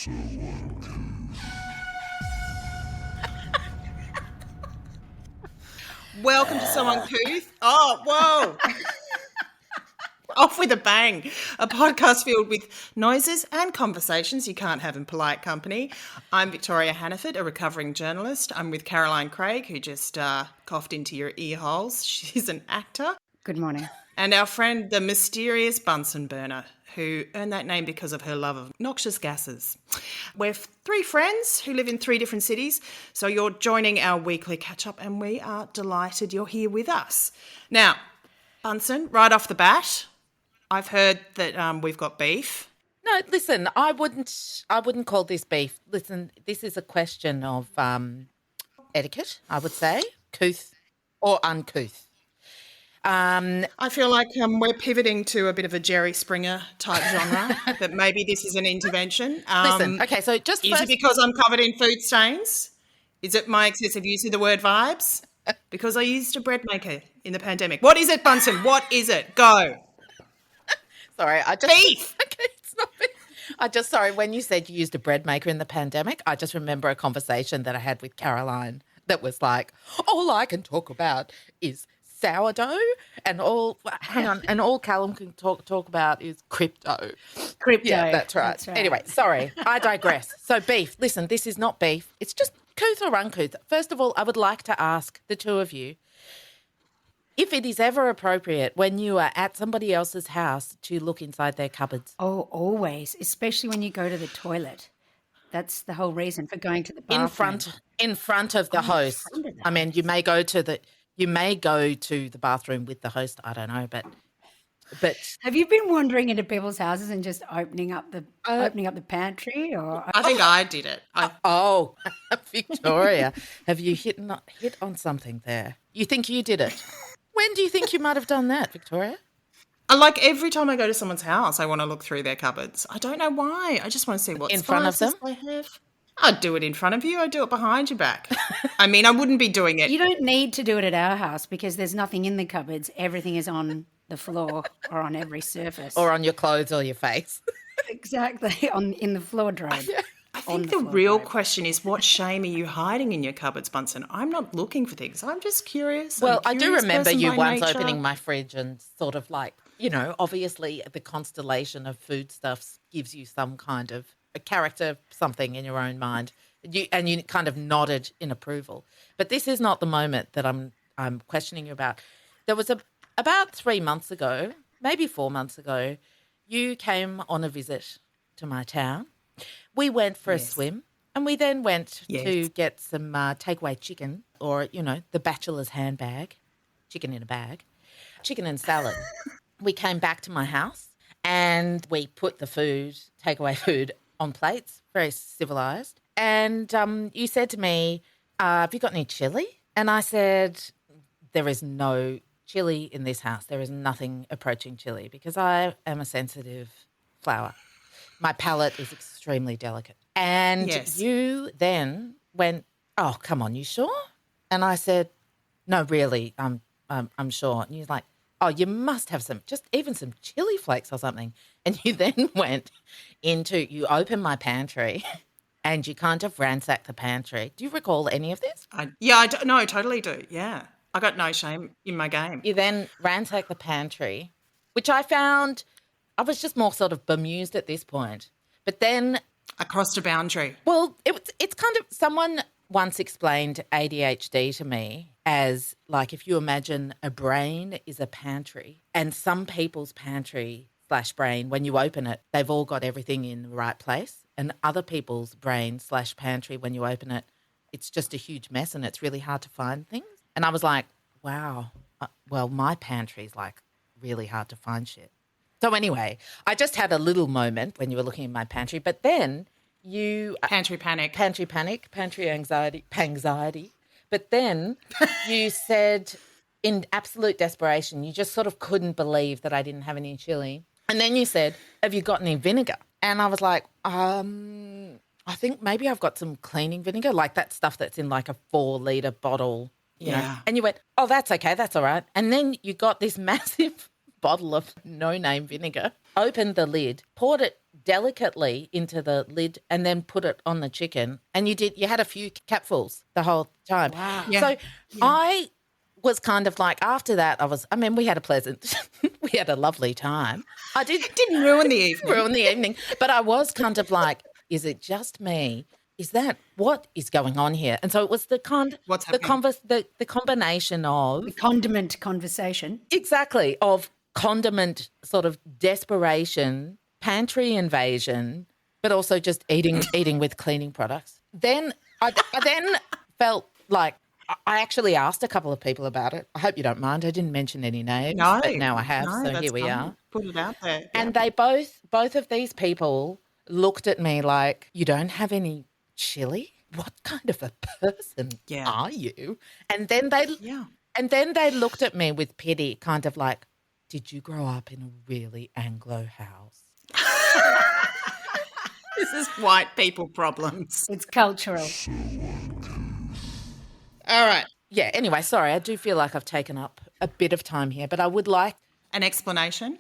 So Uncouth. Welcome to So Uncouth. Oh, whoa. Off with a bang. A podcast filled with noises and conversations you can't have in polite company. I'm Victoria Hannaford, a recovering journalist. I'm with Caroline Craig, who just coughed into your ear holes. She's an actor. Good morning. And our friend, the mysterious Bunsen Burner, who earned that name because of her love of noxious gases. We're three friends who live in three different cities, so you're joining our weekly catch-up and we are delighted you're here with us. Now, Bunsen, right off the bat, I've heard that we've got beef. No, listen, I wouldn't call this beef. Listen, this is a question of etiquette, I would say, couth or uncouth. I feel like we're pivoting to a bit of a Jerry Springer type genre, but maybe this is an intervention. Listen, okay, so just Is first, it because I'm covered in food stains? Is it my excessive use of the word vibes? Because I used a bread maker in the pandemic. What is it, Bunsen? What is it? Go. sorry, I just Beef. Okay, it's not beef. Sorry, when you said you used a bread maker in the pandemic, I just remember a conversation that I had with Caroline that was like, all I can talk about is sourdough, and all Callum can talk about is crypto. Crypto. Yeah, that's right. Anyway, sorry, I digress. So beef, listen, this is not beef. It's just couth or uncouth. First of all, I would like to ask the two of you if it is ever appropriate when you are at somebody else's house to look inside their cupboards. Oh, always, especially when you go to the toilet. That's the whole reason for going to the bathroom. In front of the host. front of the I mean, you may go to the bathroom with the host. I don't know, but Have you been wandering into people's houses and just opening up the pantry? Or I think I did it. oh, Victoria, have you hit on something there? You think you did it? When do you think you might have done that, Victoria? I like every time I go to someone's house, I want to look through their cupboards. I don't know why. I just want to see what In front of spices them? they have. I'd do it in front of you. I'd do it behind your back. I mean, I wouldn't be doing it. you don't need to do it at our house because there's nothing in the cupboards. Everything is on the floor or on every surface. Or on your clothes or your face? Exactly, in the floor drape. I think the real question is, what shame are you hiding in your cupboards, Bunsen? I'm not looking for things. I'm just curious. Well, I do remember you once nature. opening my fridge and sort of like, obviously the constellation of foodstuffs gives you some kind of a character, something in your own mind. You kind of nodded in approval. But this is not the moment that I'm questioning you about. There was about 3 months ago, maybe 4 months ago, you came on a visit to my town. We went for a swim, and we then went to get some takeaway chicken, or, the bachelor's handbag, chicken in a bag, chicken and salad. We came back to my house and we put the takeaway food on plates, very civilised. And you said to me, have you got any chilli? And I said, there is no chilli in this house. There is nothing approaching chilli because I am a sensitive flower. My palate is extremely delicate. And you then went, oh, come on, you sure? And I said, no, really, I'm sure. And you're like, oh, you must have even some chili flakes or something. And you then you opened my pantry and you kind of ransacked the pantry. Do you recall any of this? I totally do. Yeah. I got no shame in my game. You then ransacked the pantry, which I found, I was just more sort of bemused at this point. But then I crossed a boundary. Well, it's kind of, someone once explained ADHD to me as like if you imagine a brain is a pantry and some people's pantry / brain, when you open it, they've all got everything in the right place, and other people's brain / pantry, when you open it, it's just a huge mess and it's really hard to find things. And I was like, wow, well, my pantry's like really hard to find shit. So anyway, I just had a little moment when you were looking in my pantry, but then you... Pantry panic. Pantry anxiety. But then you said in absolute desperation, you just sort of couldn't believe that I didn't have any chili. And then you said, have you got any vinegar? And I was like, I think maybe I've got some cleaning vinegar, like that stuff that's in like a 4-litre bottle, you know. And you went, oh, that's okay, that's all right. And then you got this massive bottle of no-name vinegar, opened the lid, poured it delicately into the lid, and then put it on the chicken. And you had a few capfuls the whole time. Wow. Yeah. So I was kind of like, after that, we had we had a lovely time. Didn't ruin the evening. Ruin the evening. But I was kind of like, is it just me? What is going on here? And so it was What's happening? the combination of The condiment conversation. exactly of condiment sort of desperation, pantry invasion, but also just eating with cleaning products. Then I then felt like I actually asked a couple of people about it. I hope you don't mind. I didn't mention any names, No. but now I have, No, so that's here we fine. are. Put it out there. And they both of these people looked at me like, you don't have any chili? What kind of a person are you? And then they looked at me with pity, kind of like, did you grow up in a really Anglo house? This is white people problems. It's cultural. All right. Yeah, anyway, sorry, I do feel like I've taken up a bit of time here, but I would like, An explanation?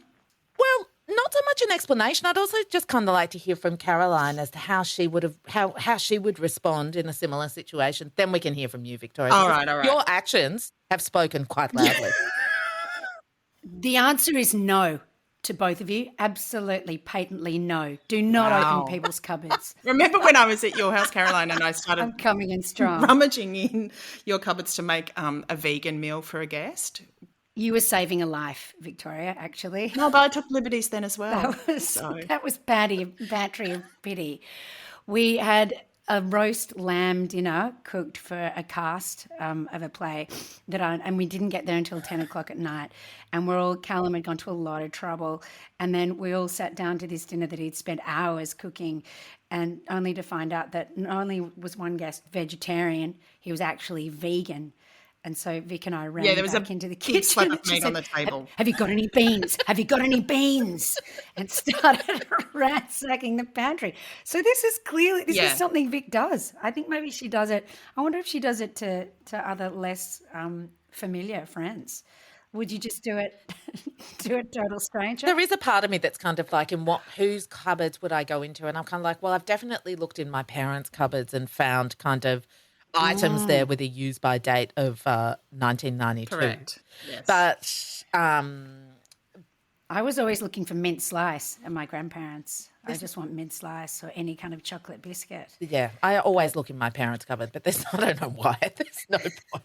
well, not so much an explanation. I'd also just kind of like to hear from Caroline as to how she would respond in a similar situation. Then we can hear from you, Victoria. All because right. Your actions have spoken quite loudly. The answer is no to both of you. Absolutely, patently no. Do not Wow. open people's cupboards. Remember when I was at your house, Caroline, and I started I'm coming in strong. rummaging in your cupboards to make a vegan meal for a guest? You were saving a life, Victoria, actually. No, but I took liberties then as well. That was battery of pity. We had a roast lamb dinner cooked for a cast of a play and we didn't get there until 10 o'clock at night. And Callum had gone to a lot of trouble. And then we all sat down to this dinner that he'd spent hours cooking, and only to find out that not only was one guest vegetarian, he was actually vegan. And so Vic and I ran there was back a into the big slap kitchen. of and she meat on said, the table. Have you got any beans? Have you got any beans? And started ransacking the pantry. So this is something Vic does. I think maybe she does it. I wonder if she does it to other less familiar friends. Would you just do it to a total stranger? There is a part of me that's kind of like, whose cupboards would I go into? And I'm kind of like, well, I've definitely looked in my parents' cupboards and found kind of items there with a use by date of 1992. Correct. Yes. But I was always looking for mint slice at my grandparents. I just want mint slice or any kind of chocolate biscuit. yeah, I always look in my parents' cupboard, but I don't know why. There's no point.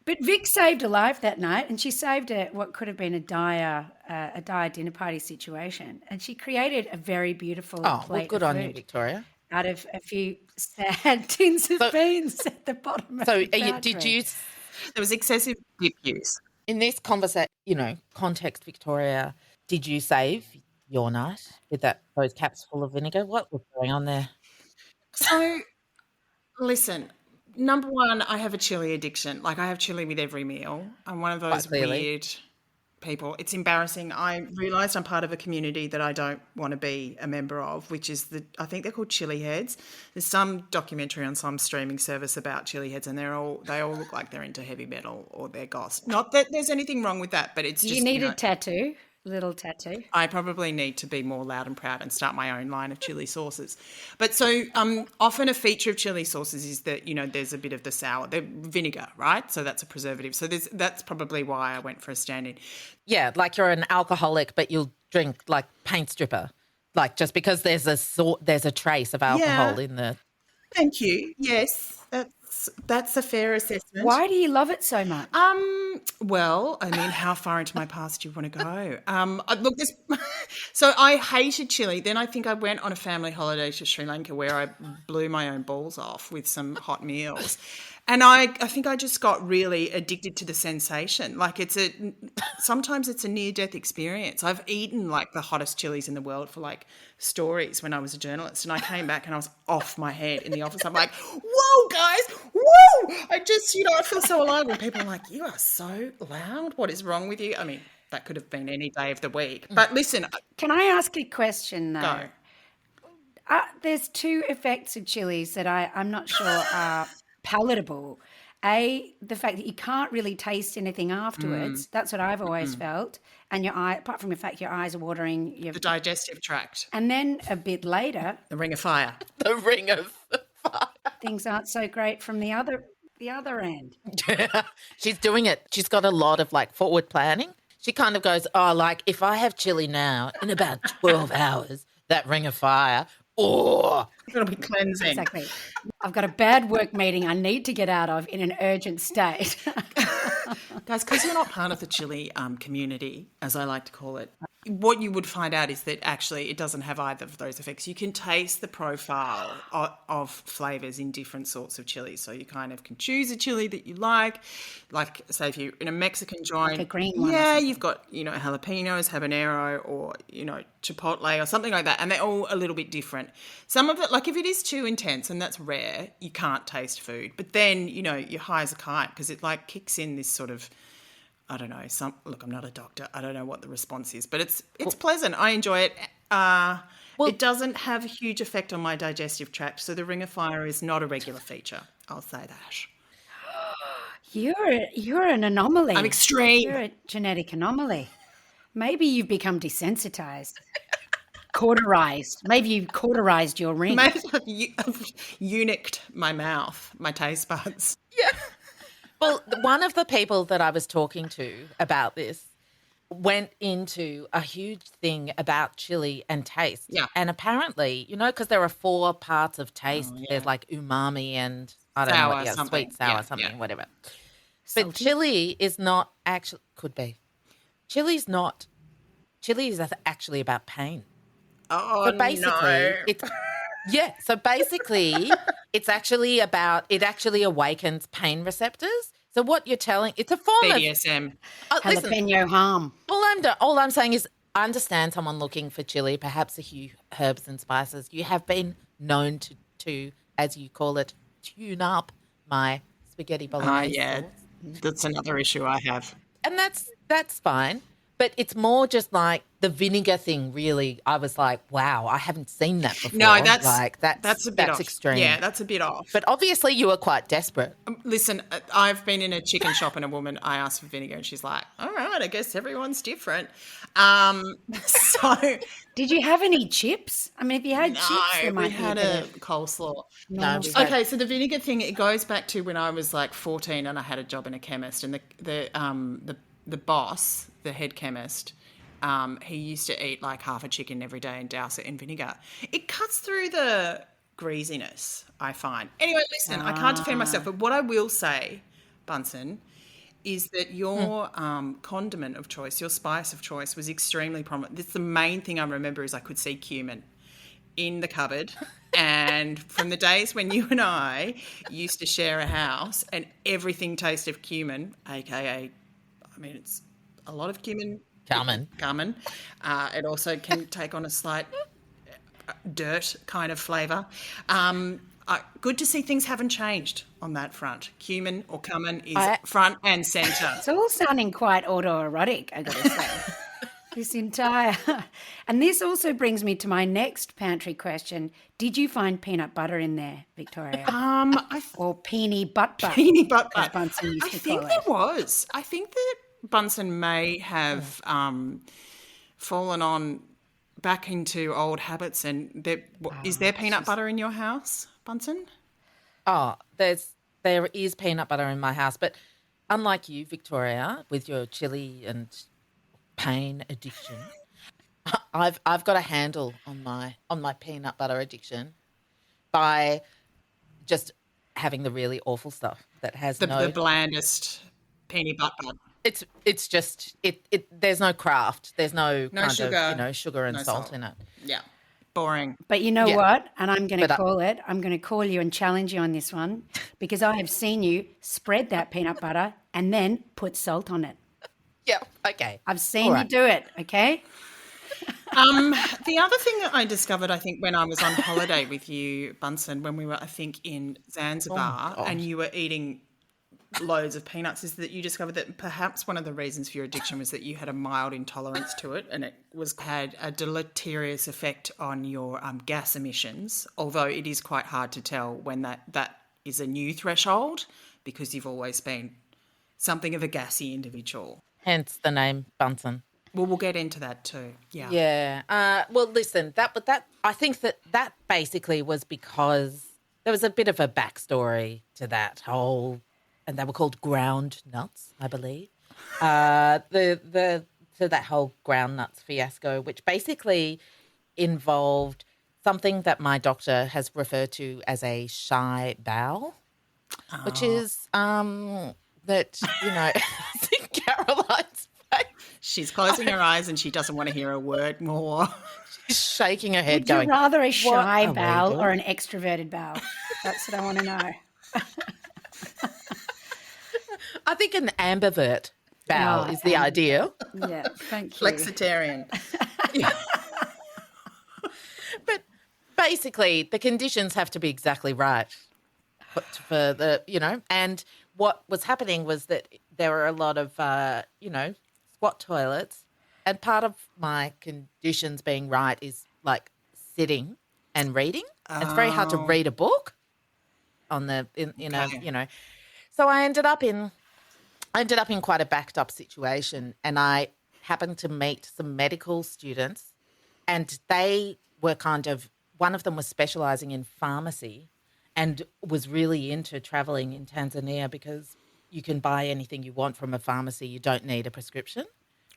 But Vic saved a life that night, and she saved what could have been a dire dinner party situation. And she created a very beautiful Oh, plate well, good of on food you, Victoria. out of a few sad tins of beans at the bottom of So the pantry. did you, There was excessive dip use. in this conversation, context, Victoria, did you save your night with those caps full of vinegar? What was going on there? So, listen, number one, I have a chili addiction. Like, I have chili with every meal. I'm one of those clearly. weird people. It's embarrassing. I realised I'm part of a community that I don't want to be a member of, which is I think they're called chili heads. There's some documentary on some streaming service about chili heads, and they all look like they're into heavy metal or they're goss. Not that there's anything wrong with that, but it's Do just you need a tattoo? Little tattoo. I probably need to be more loud and proud and start my own line of chili sauces. But so often a feature of chili sauces is that, there's a bit of the vinegar, right? So that's a preservative. So that's probably why I went for a stand-in. Yeah, like you're an alcoholic, but you'll drink like paint stripper, like just because there's a trace of alcohol in the. Thank you. Yes, that's a fair assessment. Why do you love it so much? Well, I mean, how far into my past do you want to go? So I hated chili. Then I think I went on a family holiday to Sri Lanka where I blew my own balls off with some hot meals. And I think I just got really addicted to the sensation. Like sometimes it's a near-death experience. I've eaten like the hottest chilies in the world for like stories when I was a journalist, and I came back and I was off my head in the office. I'm like, whoa, guys, whoa! I just, I feel so alive when people are like, you are so loud. What is wrong with you? I mean, that could have been any day of the week. But listen, Can I ask a question though? go. There's two effects of chilies that I'm not sure are palatable. the fact that you can't really taste anything afterwards. That's what I've always felt. And your eye, apart from the fact your eyes are watering, The digestive tract, and then a bit later, the ring of fire. The ring of fire. things aren't so great from the other end. She's doing it. She's got a lot of like forward planning. She kind of goes, oh, like if I have chili now in about 12 hours, that ring of fire, It'll be cleansing. Exactly. I've got a bad work meeting I need to get out of in an urgent state. Guys, because you're not part of the chili community, as I like to call it, what you would find out is that actually it doesn't have either of those effects. You can taste the profile of flavours in different sorts of chilies. So you kind of can choose a chili that you like say if you're in a Mexican joint. Like a green one or Yeah, something. you've got, jalapenos, habanero or, chipotle or something like that. And they're all a little bit different. Some of it, like if it is too intense, and that's rare, you can't taste food. But then, you're high as a kite because it like kicks in this sort of, I don't know, look, I'm not a doctor. I don't know what the response is, but it's pleasant. I enjoy it. It doesn't have a huge effect on my digestive tract, so the ring of fire is not a regular feature. I'll say that. You're an anomaly. I'm extreme. You're a genetic anomaly. Maybe you've become desensitized. Cauterized. Maybe you've cauterized your ring. I've eunuched my mouth, my taste buds. Yeah. Well, one of the people that I was talking to about this went into a huge thing about chili and taste. Yeah. And apparently, because there are 4 parts of taste. There's like umami and I don't know what the other, sweet, sour, something, whatever. But chili is not actually, could be. Chili is actually about pain. Oh, But basically, no. So basically, it actually awakens pain receptors. So what you're telling, it's a form BDSM. of listen, Jalapeno harm. all I'm saying is I understand someone looking for chili, perhaps a few herbs and spices. You have been known to, as you call it, tune up my spaghetti bolognese sauce. That's another issue I have. And that's fine. But it's more just like the vinegar thing, really. I was like, wow, I haven't seen that before. No, that's a bit off. Extreme. Yeah, that's a bit off. But obviously you were quite desperate. Listen, I've been in a chicken shop and a woman, I asked for vinegar and she's like, all right, I guess everyone's different. So Did you have any chips? I mean, if you had chips, there we might had be a a bit of... coleslaw. No, Okay, so the vinegar thing, it goes back to when I was like 14 and I had a job in a chemist, and the boss, the head chemist, he used to eat like half a chicken every day and douse it in vinegar. It cuts through the greasiness, I find. Anyway, listen, I can't defend myself, but what I will say, Bunsen, is that your condiment of choice, your spice of choice was extremely prominent. That's the main thing I remember is I could see cumin in the cupboard. And from the days when you and I used to share a house and everything tasted of cumin, aka, I mean, it's a lot of cumin. Cumin. It also can take on a slight dirt kind of flavour. Good to see things haven't changed on that front. Cumin or cumin is front and centre. It's all sounding quite autoerotic, I got to say. This entire... And this also brings me to my next pantry question. Did you find peanut butter in there, Victoria? Or peeny butt butt? Peeny butt as butt. Bunsen used I to think call there it. was. I think that Bunsen may have fallen on back into old habits. And is there peanut butter in your house, Bunsen? Oh, there is peanut butter in my house, but unlike you, Victoria, with your chili and pain addiction, I've got a handle on my peanut butter addiction by just having the really awful stuff that has The blandest peeny butt butt. It's just there's no craft. There's no kind sugar. of sugar and salt in it. Yeah. Boring. But you know what? And I'm going to call it. I'm going to call you and challenge you on this one because I have seen you spread that peanut butter and then put salt on it. Yeah, okay. I've seen you do it, okay? The other thing that I discovered, I think, when I was on holiday with you, Bunsen, when we were, I think, in Zanzibar, and you were eating loads of peanuts, is that you discovered that perhaps one of the reasons for your addiction was that you had a mild intolerance to it, and it had a deleterious effect on your gas emissions, although it is quite hard to tell when that is a new threshold because you've always been something of a gassy individual. Hence the name Bunsen. Well, we'll get into that too. Yeah. Yeah. Well, listen, I think that basically was because there was a bit of a backstory to that whole, and they were called ground nuts, I believe. To that whole ground nuts fiasco, which basically involved something that my doctor has referred to as a shy bowel, which is that, you know, Caroline's face. She's closing her eyes and she doesn't want to hear a word more. She's shaking her head Would you going, rather a "What shy are we bowel doing?" or an extroverted bowel? That's what I want to know. I think an ambivert bowel Oh, is the idea. Yeah, thank you. Flexitarian. But basically, the conditions have to be exactly right for the, you know, and what was happening was that there were a lot of, squat toilets, and part of my conditions being right is like sitting and reading. It's very hard to read a book on the, so I ended up in quite a backed up situation, and I happened to meet some medical students, and they were one of them was specializing in pharmacy and was really into traveling in Tanzania because you can buy anything you want from a pharmacy. You don't need a prescription.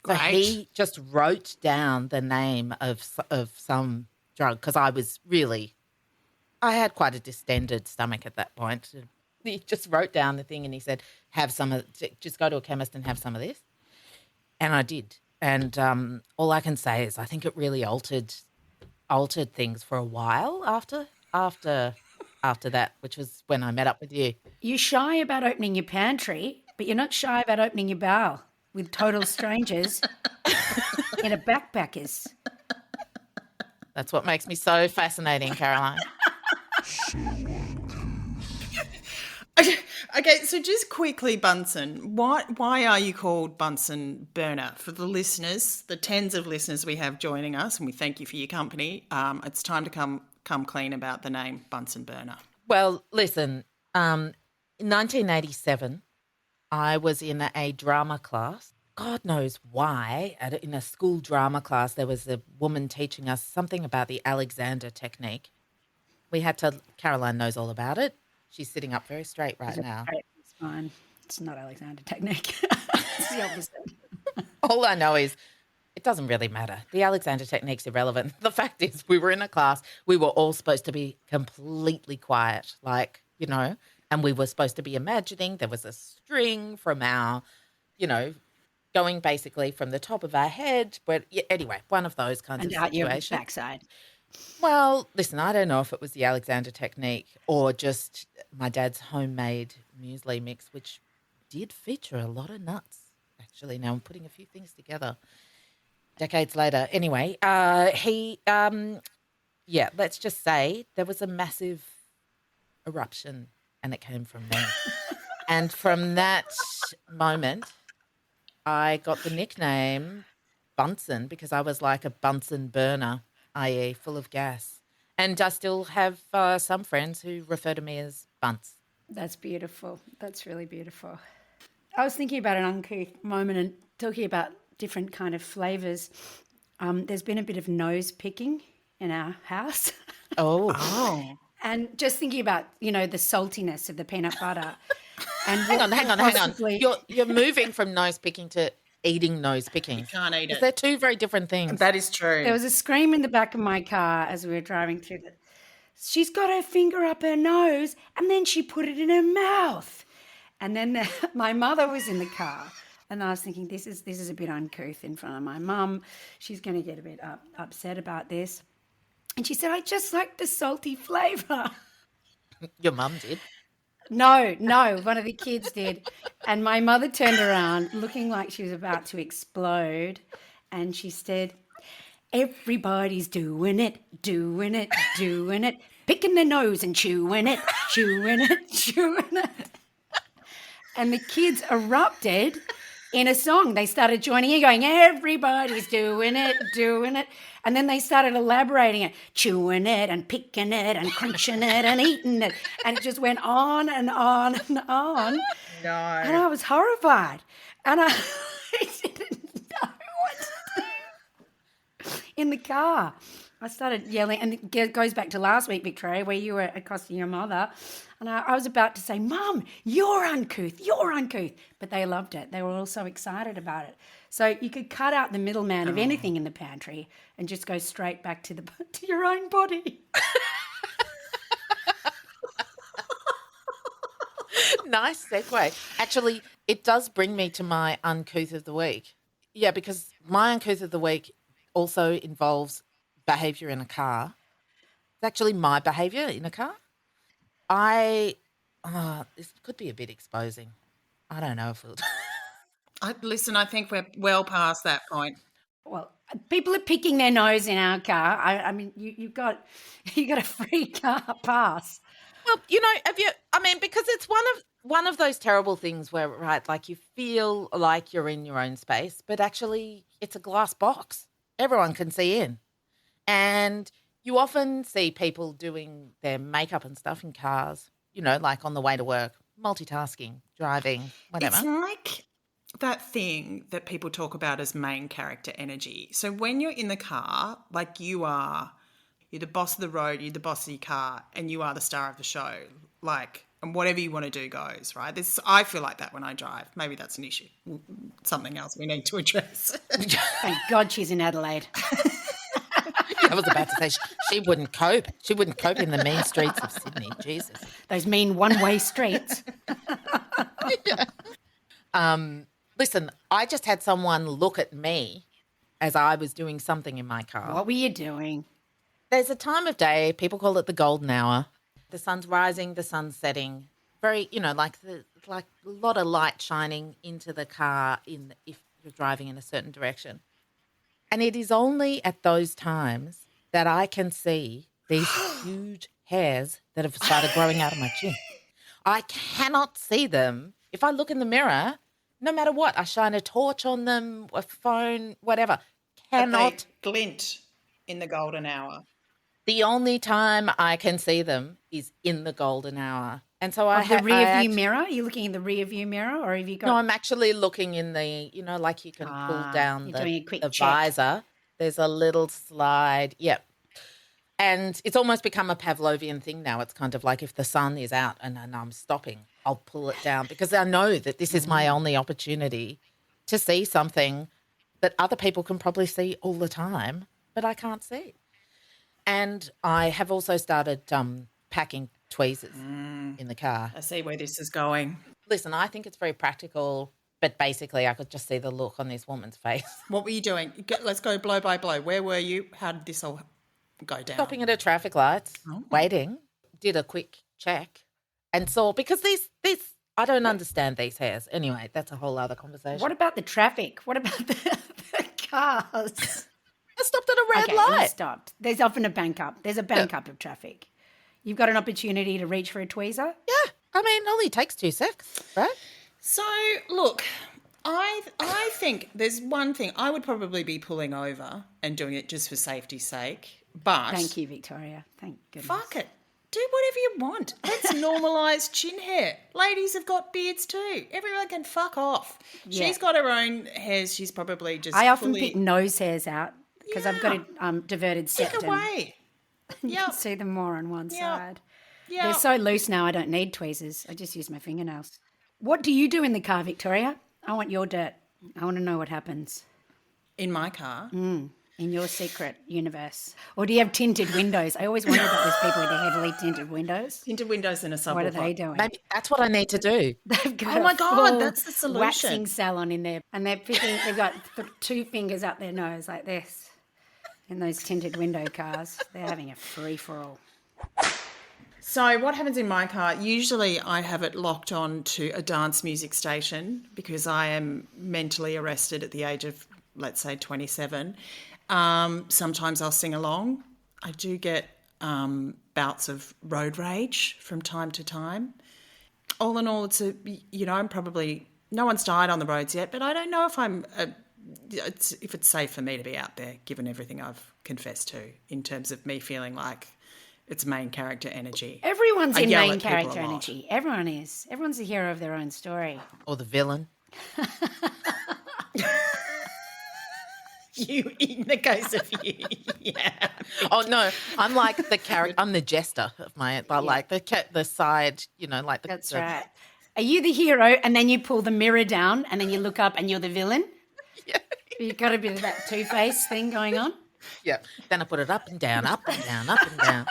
So Great. he just wrote down the name of some drug because I had quite a distended stomach at that point. He just wrote down the thing and he said, just go to a chemist and have some of this. And I did. And all I can say is I think it really altered things for a while after that, which was when I met up with you. You're shy about opening your pantry, but you're not shy about opening your bowel with total strangers in a backpackers. That's what makes me so fascinating, Caroline. Okay, so just quickly, Bunsen, why are you called Bunsen Burner? For the listeners, the tens of listeners we have joining us, and we thank you for your company, it's time to come clean about the name Bunsen Burner. Well, listen, in 1987, I was in a drama class. God knows why. In a school drama class, there was a woman teaching us something about the Alexander technique. Caroline knows all about it. She's sitting up very straight right now. It's fine. It's not Alexander technique. It's the opposite. All I know is it doesn't really matter. The Alexander technique's irrelevant. The fact is we were in a class. We were all supposed to be completely quiet, and we were supposed to be imagining there was a string from our, going basically from the top of our head. But anyway, one of those kinds of out your situations. backside. Well, listen, I don't know if it was the Alexander technique or just my dad's homemade muesli mix, which did feature a lot of nuts, actually. Now I'm putting a few things together decades later. Anyway, let's just say there was a massive eruption and it came from me. And from that moment, I got the nickname Bunsen because I was like a Bunsen burner, i.e. full of gas. And I still have some friends who refer to me as Bunce. That's beautiful. That's really beautiful. I was thinking about an uncouth moment and talking about different kind of flavours. There's been a bit of nose picking in our house. Oh. And just thinking about, the saltiness of the peanut butter. And hang on. You're moving from nose picking to eating nose picking. You can't eat it. They're two very different things. That is true. There was a scream in the back of my car as we were driving through she's got her finger up her nose and then she put it in her mouth. And then my mother was in the car and I was thinking, this is a bit uncouth in front of my mum. She's going to get a bit upset about this. And she said, I just like the salty flavour. Your mum did? No, one of the kids did. And my mother turned around looking like she was about to explode. And she said, everybody's doing it, picking their nose and chewing it. And the kids erupted in a song. They started joining in, going, everybody's doing it. And then they started elaborating it, chewing it and picking it and crunching it and eating it. And it just went on and on and on. No. And I was horrified. And I didn't know what to do in the car. I started yelling, and it goes back to last week, Victoria, where you were accosting your mother. And I was about to say, Mum, you're uncouth. But they loved it. They were all so excited about it. So you could cut out the middleman of anything in the pantry and just go straight back to your own body. Nice segue. Actually, it does bring me to my uncouth of the week. Yeah, because my uncouth of the week also involves behaviour in a car. It's actually my behaviour in a car. This could be a bit exposing. I don't know if it'll... Listen, I think we're well past that point. Well, people are picking their nose in our car. I mean, you got a free car pass. Well, because it's one of those terrible things where, right, like you feel like you're in your own space, but actually it's a glass box. Everyone can see in. And you often see people doing their makeup and stuff in cars, like on the way to work, multitasking, driving, whatever. It's like that thing that people talk about as main character energy. So when you're in the car, like you're the boss of the road, you're the boss of your car, and you are the star of the show. Like, and whatever you want to do goes, right? I feel like that when I drive. Maybe that's an issue. Something else we need to address. Thank God she's in Adelaide. I was about to say she wouldn't cope. She wouldn't cope in the mean streets of Sydney. Jesus. Those mean one-way streets. Yeah. Listen, I just had someone look at me as I was doing something in my car. What were you doing? There's a time of day, people call it the golden hour. The sun's rising, the sun's setting. Very, like a lot of light shining into the car if you're driving in a certain direction. And it is only at those times that I can see these huge hairs that have started growing out of my chin. I cannot see them. If I look in the mirror, no matter what, I shine a torch on them, a phone, whatever, cannot glint in the golden hour. The only time I can see them is in the golden hour. And so the rear view mirror? Are you looking in the rear view mirror, or have you got... No, I'm actually looking in the, like you can pull down the visor. There's a little slide. Yep. And it's almost become a Pavlovian thing now. It's kind of like if the sun is out and I'm stopping, I'll pull it down because I know that this is my only opportunity to see something that other people can probably see all the time, but I can't see. And I have also started packing tweezers in the car. I see where this is going. Listen, I think it's very practical, but basically I could just see the look on this woman's face. What were you doing? Let's go blow by blow. Where were you? How did this all go down? Stopping at a traffic lights, waiting, did a quick check and saw, because these I don't understand these hairs. Anyway, that's a whole other conversation. What about the traffic? What about the cars? I stopped at a red You light. stopped. There's often a bank up. There's a bank up of traffic. You've got an opportunity to reach for a tweezer? Yeah. I mean, it only takes 2 seconds, right? So, look, I think there's one thing. I would probably be pulling over and doing it just for safety's sake. But Thank you, Victoria. Thank goodness. fuck it. Do whatever you want. Let's normalise chin hair. Ladies have got beards too. Everyone can fuck off. Yeah. She's got her own hairs. She's probably just I often fully... pick nose hairs out because I've got a diverted septum. Pick away. You can see them more on one side. Yeah. They're so loose now I don't need tweezers. I just use my fingernails. What do you do in the car, Victoria? I want your dirt. I want to know what happens. In my car? In your secret universe. Or do you have tinted windows? I always wonder about those people with the heavily tinted windows. Tinted windows in a subwoofer. What are they doing? Maybe that's what I need to do. They've got Oh my a God, full that's the solution. waxing salon in there. And they've got 2 fingers up their nose like this. In those tinted window cars. They're having a free-for-all. So what happens in my car, usually I have it locked on to a dance music station because I am mentally arrested at the age of, let's say, 27. Sometimes I'll sing along. I do get bouts of road rage from time to time. All in all, I'm probably no one's died on the roads yet, but I don't know if if it's safe for me to be out there, given everything I've confessed to, in terms of me feeling like it's main character energy. Everyone's I in yell main at people character a lot. energy. Everyone is. Everyone's a hero of their own story. Or the villain. You, in the case of you, yeah. Oh no, I'm like the character. I'm the jester of my, but like the side. Like That's right. Are you the hero and then you pull the mirror down and then you look up and you're the villain? Yeah. You've got a bit of that Two-Face thing going on. Yeah. Then I put it up and down, up and down, up and down.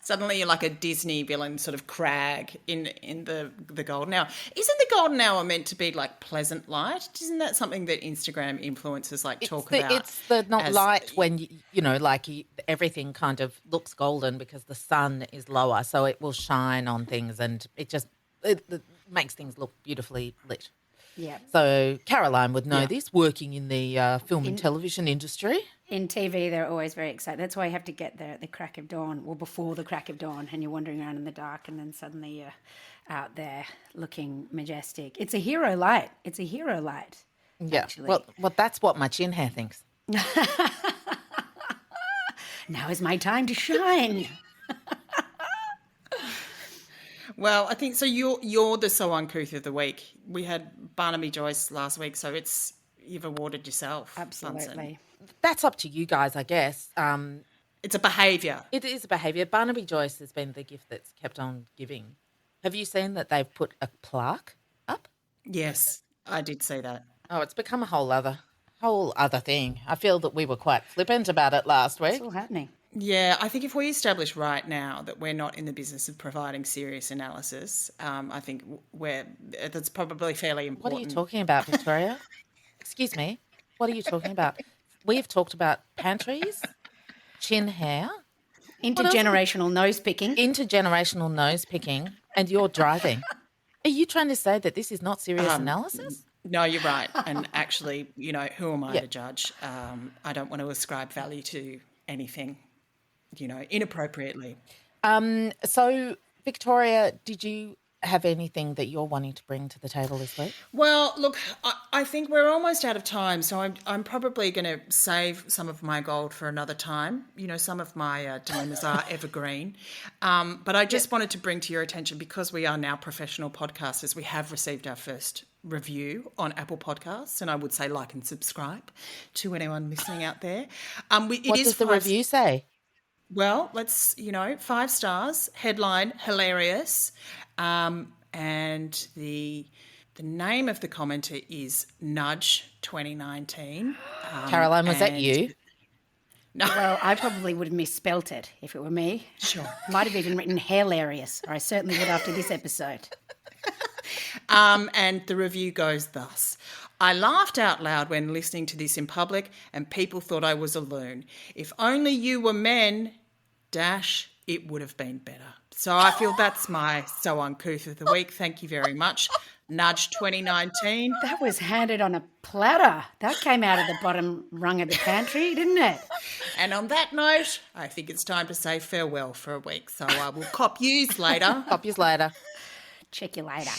Suddenly you're like a Disney villain, sort of crag in the golden hour. Isn't the golden hour meant to be like pleasant light? Isn't that something that Instagram influencers talk about? It's the not light when everything kind of looks golden because the sun is lower, so it will shine on things and it makes things look beautifully lit. Yeah. So Caroline would know this, working in the film and television industry. In TV, they're always very excited. That's why you have to get there at the crack of dawn, or before the crack of dawn, and you're wandering around in the dark, and then suddenly you're out there looking majestic. It's a hero light. It's a hero light. Yeah. Actually. Well, that's what my chin hair thinks. Now is my time to shine. Well, I think so. You're the So Uncouth of the week. We had Barnaby Joyce last week, so you've awarded yourself. Absolutely. Bunsen. That's up to you guys, I guess. It's a behaviour. It is a behaviour. Barnaby Joyce has been the gift that's kept on giving. Have you seen that they've put a plaque up? Yes, I did see that. Oh, it's become a whole other thing. I feel that we were quite flippant about it last week. It's all happening. Yeah, I think if we establish right now that we're not in the business of providing serious analysis, I think that's probably fairly important. What are you talking about, Victoria? Excuse me. What are you talking about? We've talked about pantries, chin hair, Intergenerational nose picking. intergenerational nose picking, and you're driving. Are you trying to say that this is not serious analysis? No, you're right. And actually, who am I to judge? I don't want to ascribe value to anything, inappropriately. So, Victoria, did you have anything that you're wanting to bring to the table this week? Well, look, I think we're almost out of time, so I'm probably going to save some of my gold for another time. Some of my dilemmas are evergreen. But I just wanted to bring to your attention, because we are now professional podcasters, we have received our first review on Apple Podcasts, and I would say like and subscribe to anyone listening out there. What does the review say? Well, let's, 5 stars, headline, hilarious. And the name of the commenter is Nudge 2019. Caroline, was that you? No. Well, I probably would have misspelt it if it were me. Sure. Might have even written hilarious, or I certainly would after this episode. And the review goes thus. I laughed out loud when listening to this in public and people thought I was a loon. If only you were men, it would have been better. So I feel that's my So Uncouth of the week. Thank you very much. Nudge 2019. That was handed on a platter. That came out of the bottom rung of the pantry, didn't it? And on that note, I think it's time to say farewell for a week. So I will cop yous later. Cop yous later. Check you later.